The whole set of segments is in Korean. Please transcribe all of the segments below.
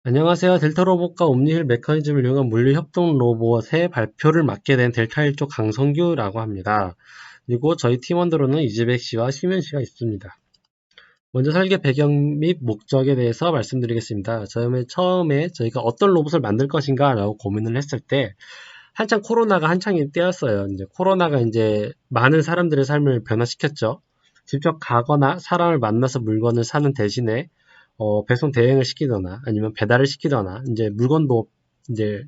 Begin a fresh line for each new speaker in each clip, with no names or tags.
안녕하세요. 델타 로봇과 옴니힐 메커니즘을 이용한 물리 협동 로봇의 발표를 맡게 된 델타 1조 강성규라고 합니다. 그리고 저희 팀원들로는 이재백 씨와 심현 씨가 있습니다. 먼저 설계 배경 및 목적에 대해서 말씀드리겠습니다. 처음에 저희가 어떤 로봇을 만들 것인가 라고 고민을 했을 때 한창 코로나가 한창인 때였어요. 이제 코로나가 이제 많은 사람들의 삶을 변화시켰죠. 직접 가거나 사람을 만나서 물건을 사는 대신에 배송 대행을 시키거나 아니면 배달을 시키거나 이제 이제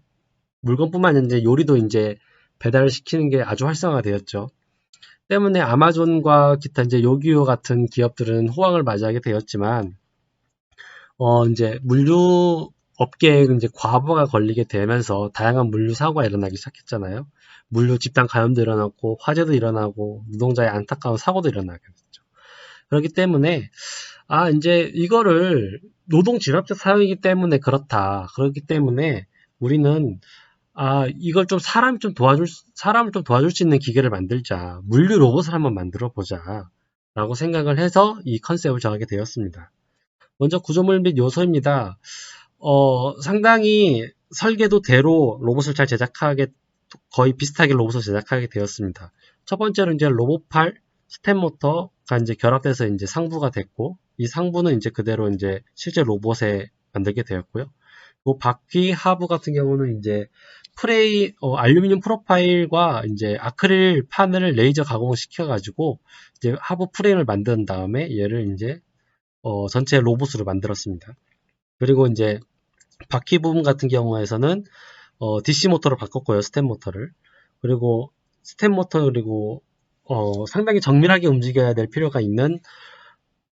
물건뿐만 아니라 이제 요리도 이제 배달을 시키는 게 아주 활성화되었죠. 때문에 아마존과 기타 이제 요기요 같은 기업들은 호황을 맞이하게 되었지만 이제 물류 업계에 이제 과부하가 걸리게 되면서 다양한 물류 사고가 일어나기 시작했잖아요. 물류 집단 감염도 일어났고 화재도 일어나고 노동자의 안타까운 사고도 일어나게 됐죠. 그렇기 때문에 이제 이거를 노동 진압적 사용이기 때문에 그렇다. 그렇기 때문에 우리는 이걸 좀 사람을 좀 도와줄 수 있는 기계를 만들자. 물류 로봇을 한번 만들어 보자. 라고 생각을 해서 이 컨셉을 정하게 되었습니다. 먼저 구조물 및 요소입니다. 상당히 설계도대로 로봇을 잘 제작하게, 거의 비슷하게 로봇을 제작하게 되었습니다. 첫 번째로 이제 로봇팔, 스텝 모터가 이제 결합돼서 이제 상부가 됐고, 이 상부는 이제 그대로 이제 실제 로봇에 만들게 되었고요. 그 바퀴 하부 같은 경우는 이제 알루미늄 프로파일과 이제 아크릴 판을 레이저 가공시켜가지고 이제 하부 프레임을 만든 다음에 얘를 이제 전체 로봇으로 만들었습니다. 그리고 이제 바퀴 부분 같은 경우에서는 DC 모터로 바꿨고요. 스텝 모터를. 그리고 스텝 모터 그리고 상당히 정밀하게 움직여야 될 필요가 있는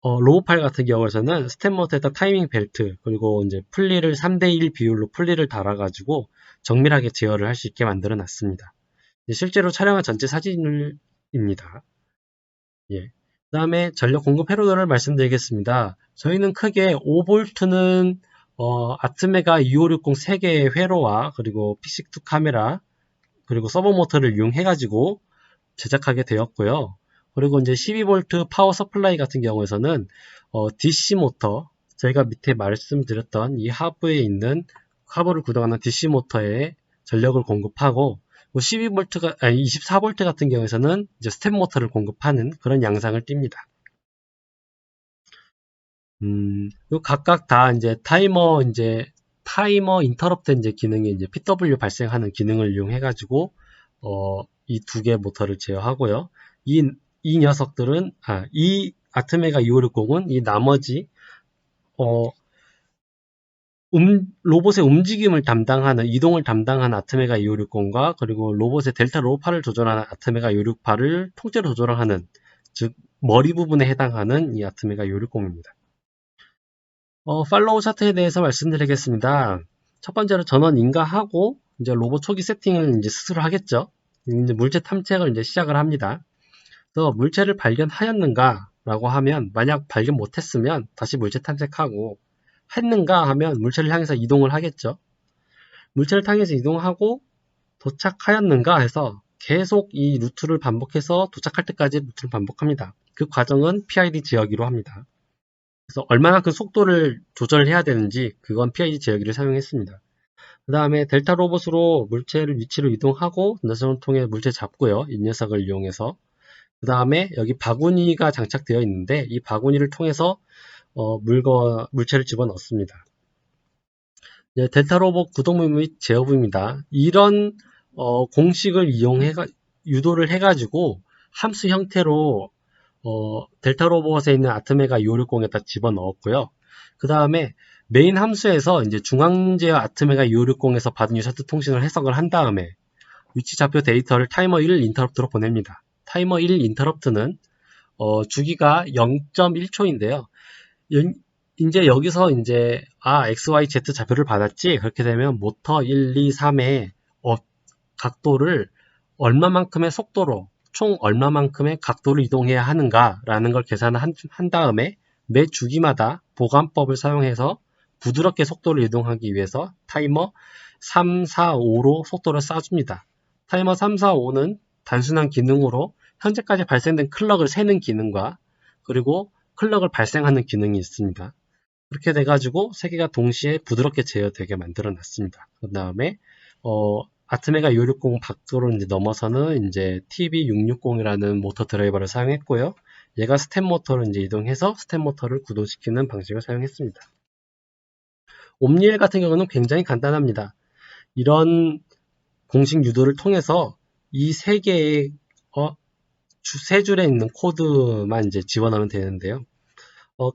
로우팔 같은 경우에서는 스텝 모터에다 타이밍 벨트 그리고 이제 풀리를 3대1 비율로 풀리를 달아가지고 정밀하게 제어를 할 수 있게 만들어 놨습니다. 실제로 촬영한 전체 사진입니다. 예. 그 다음에 전력 공급 회로도를 말씀드리겠습니다. 저희는 크게 5V는 아트메가 2560 3개의 회로와 그리고 P6 카메라 그리고 서버 모터를 이용해가지고 제작하게 되었고요. 그리고 이제 12V 파워 서플라이 같은 경우에서는 DC 모터 저희가 밑에 말씀드렸던 이 하부를 구동하는 DC 모터에 전력을 공급하고 24V 같은 경우에서는 이제 스텝 모터를 공급하는 그런 양상을 띱니다. 각각 다 이제 타이머 인터럽트 이제 기능이 이제 PW 발생하는 기능을 이용해가지고, 이 두 개 모터를 제어하고요. 이 녀석들은, 이 아트메가 2560은 이 나머지, 어, 로봇의 움직임을 담당하는, 이동을 담당하는 아트메가 2560과 그리고 로봇의 델타 로우파를 조절하는 아트메가 268을 통째로 조절하는, 즉, 머리 부분에 해당하는 이 아트메가 260입니다. 팔로우 차트에 대해서 말씀드리겠습니다. 첫 번째로 전원 인가하고, 이제 로봇 초기 세팅을 이제 스스로 하겠죠. 이제 물체 탐색을 이제 시작을 합니다. 그래서 물체를 발견하였는가? 라고 하면, 만약 발견 못했으면 다시 물체 탐색하고, 했는가 하면 물체를 향해서 이동을 하겠죠. 물체를 향해서 이동하고, 도착하였는가 해서 계속 이 루트를 반복해서 도착할 때까지 루트를 반복합니다. 그 과정은 PID 지역기로 합니다. 그래서 얼마나 그 속도를 조절해야 되는지 그건 PID 제어기를 사용했습니다. 그 다음에 델타 로봇으로 물체를 위치로 이동하고 녀석을 통해 물체 잡고요. 이 녀석을 이용해서 그 다음에 여기 바구니가 장착되어 있는데 이 바구니를 통해서 물체를 집어넣습니다. 델타 로봇 구동부 및 제어부입니다. 이런 공식을 이용해 유도를 해가지고 함수 형태로 델타 로봇에 있는 아트메가 2560에다 집어넣었고요. 그 다음에 메인 함수에서 이제 중앙제어 아트메가 2560에서 받은 유사트 통신을 해석을 한 다음에 위치 좌표 데이터를 타이머 1 인터럽트로 보냅니다. 타이머 1 인터럽트는 주기가 0.1초인데요. 이제 여기서 이제 X, Y, Z 좌표를 받았지. 그렇게 되면 모터 1, 2, 3의 각도를 얼마만큼의 속도로 총 얼마만큼의 각도를 이동해야 하는가라는 걸 계산을 한 다음에 매 주기마다 보관법을 사용해서 부드럽게 속도를 이동하기 위해서 타이머 3, 4, 5로 속도를 쏴줍니다. 타이머 3, 4, 5는 단순한 기능으로 현재까지 발생된 클럭을 세는 기능과 그리고 클럭을 발생하는 기능이 있습니다. 그렇게 돼가지고 세 개가 동시에 부드럽게 제어되게 만들어 놨습니다. 그 다음에 아트메가 260 밖으로 이제 넘어서는 이제 TB660이라는 모터 드라이버를 사용했고요. 얘가 스텝 모터로 이제 이동해서 스텝 모터를 구동시키는 방식을 사용했습니다. 옴니엘 같은 경우는 굉장히 간단합니다. 이런 공식 유도를 통해서 이 세 개의 세 줄에 있는 코드만 이제 집어넣으면 되는데요.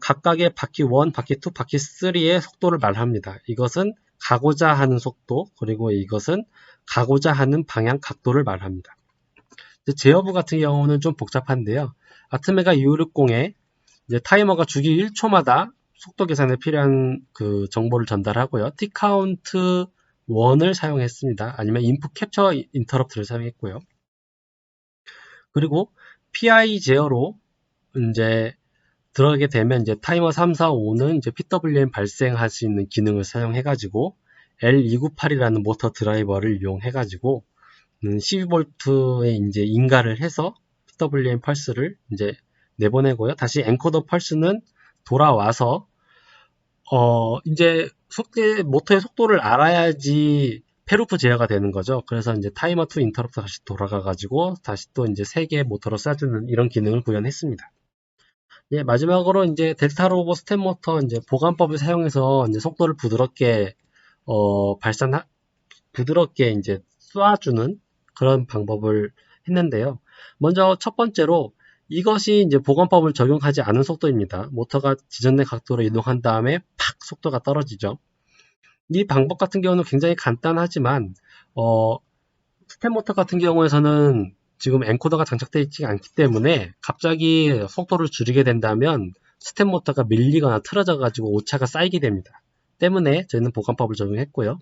각각의 바퀴 1, 바퀴 2, 바퀴 3의 속도를 말합니다. 이것은 가고자 하는 속도, 그리고 이것은 가고자 하는 방향 각도를 말합니다. 제어부 같은 경우는 좀 복잡한데요. 아트메가 2560에 이제 타이머가 주기 1초마다 속도 계산에 필요한 그 정보를 전달하고요. T카운트 1을 사용했습니다. 아니면 인풋 캡처 인터럽트를 사용했고요. 그리고 PI 제어로 이제 들어가게 되면 이제 타이머 3, 4, 5는 이제 PWM 발생할 수 있는 기능을 사용해가지고 L298이라는 모터 드라이버를 이용해가지고 12V에 이제 인가를 해서 PWM 펄스를 이제 내보내고요. 다시 엔코더 펄스는 돌아와서 이제 모터의 속도를 알아야지 페루프 제어가 되는 거죠. 그래서 이제 타이머 2 인터럽트 다시 돌아가가지고 다시 또 이제 3개의 모터로 쏴주는 이런 기능을 구현했습니다. 예, 마지막으로 이제 델타 로보 스텝 모터 이제 보관법을 사용해서 이제 속도를 부드럽게 부드럽게 이제 쏴주는 그런 방법을 했는데요. 먼저 첫 번째로 이것이 이제 보관법을 적용하지 않은 속도입니다. 모터가 지정된 각도로 이동한 다음에 팍 속도가 떨어지죠. 이 방법 같은 경우는 굉장히 간단하지만 스텝 모터 같은 경우에서는 지금 엔코더가 장착되어 있지 않기 때문에 갑자기 속도를 줄이게 된다면 스텝 모터가 밀리거나 틀어져 가지고 오차가 쌓이게 됩니다. 때문에 저희는 보관법을 적용했고요.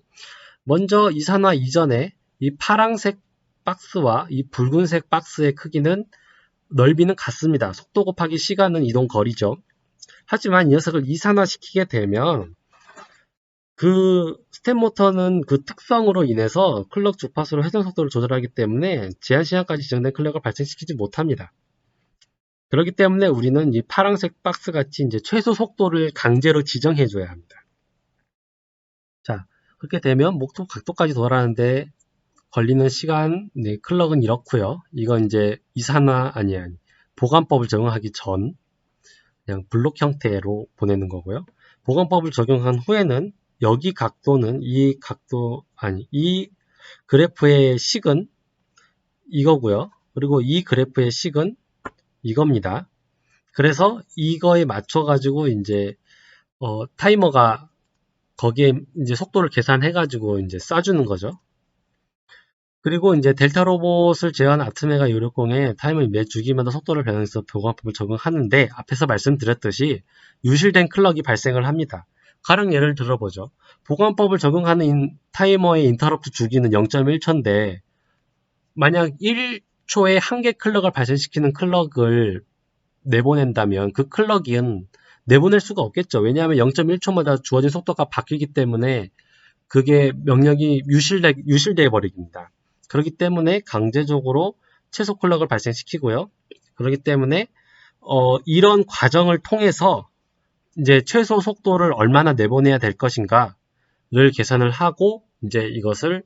먼저 이산화 이전에 이 파란색 박스와 이 붉은색 박스의 크기는 넓이는 같습니다. 속도 곱하기 시간은 이동 거리죠. 하지만 이 녀석을 이산화시키게 되면 그 스텝 모터는 그 특성으로 인해서 클럭 주파수로 회전 속도를 조절하기 때문에 제한 시간까지 지정된 클럭을 발생시키지 못합니다. 그렇기 때문에 우리는 이 파란색 박스 같이 이제 최소 속도를 강제로 지정해 줘야 합니다. 자, 그렇게 되면 목표 각도까지 돌아가는데 걸리는 시간, 네, 클럭은 이렇고요. 이건 이제 이산화 보관법을 적용하기 전 그냥 블록 형태로 보내는 거고요. 보관법을 적용한 후에는 여기 각도는 이 그래프의 식은 이거고요. 그리고 이 그래프의 식은 이겁니다. 그래서 이거에 맞춰 가지고 이제 타이머가 거기에 이제 속도를 계산해 가지고 이제 쏴주는 거죠. 그리고 이제 델타 로봇을 제어한 아트메가 660에 타이머를 매 주기마다 속도를 변형해서 보관법을 적용하는데 앞에서 말씀드렸듯이 유실된 클럭이 발생을 합니다. 가령 예를 들어보죠. 보관법을 적용하는 타이머의 인터럽트 주기는 0.1초인데 만약 1초에 한 개 클럭을 발생시키는 클럭을 내보낸다면 그 클럭은 내보낼 수가 없겠죠. 왜냐하면 0.1초마다 주어진 속도가 바뀌기 때문에 그게 명령이 유실되어 버립니다. 그렇기 때문에 강제적으로 최소 클럭을 발생시키고요. 그렇기 때문에 이런 과정을 통해서 이제 최소 속도를 얼마나 내보내야 될 것인가를 계산을 하고 이제 이것을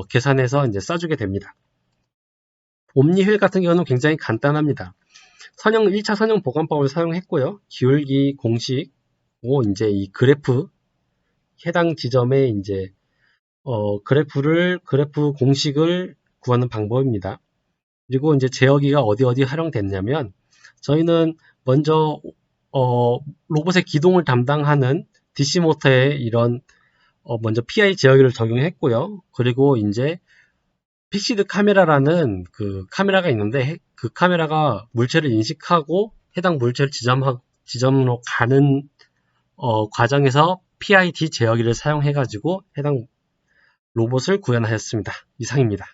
계산해서 이제 쏴주게 됩니다. 옴니휠 같은 경우는 굉장히 간단합니다. 1차 선형 보관법을 사용했고요. 기울기 공식고 이제 이 그래프 해당 지점에 이제 그래프 공식을 구하는 방법입니다. 그리고 이제 제어기가 어디 활용됐냐면 저희는 먼저 로봇의 기동을 담당하는 DC 모터에 이런 먼저 PI 제어기를 적용했고요. 그리고 이제 픽시드 카메라라는 그 카메라가 있는데 그 카메라가 물체를 인식하고 해당 물체를 지점으로 가는 과정에서 PID 제어기를 사용해 가지고 해당 로봇을 구현하였습니다. 이상입니다.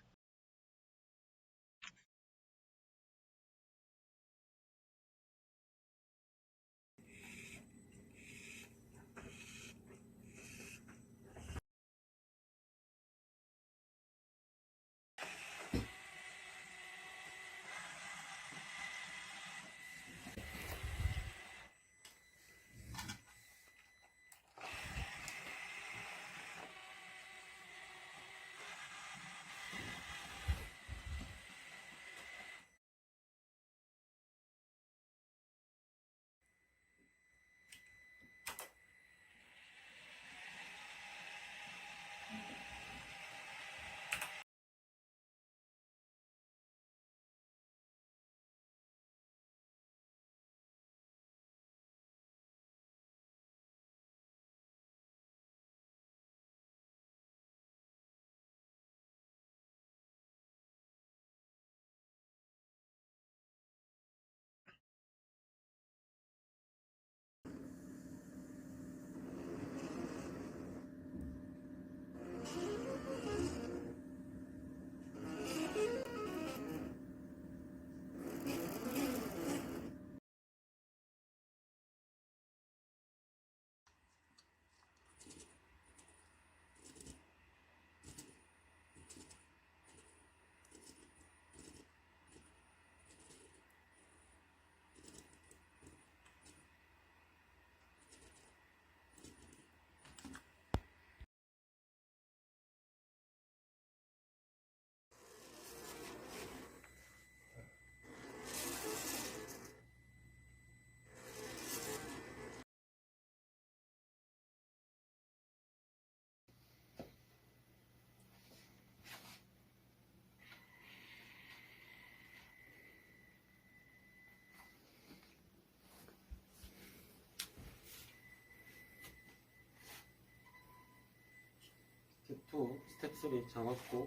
스텝 2, 스텝 3 잡았고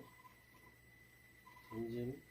전진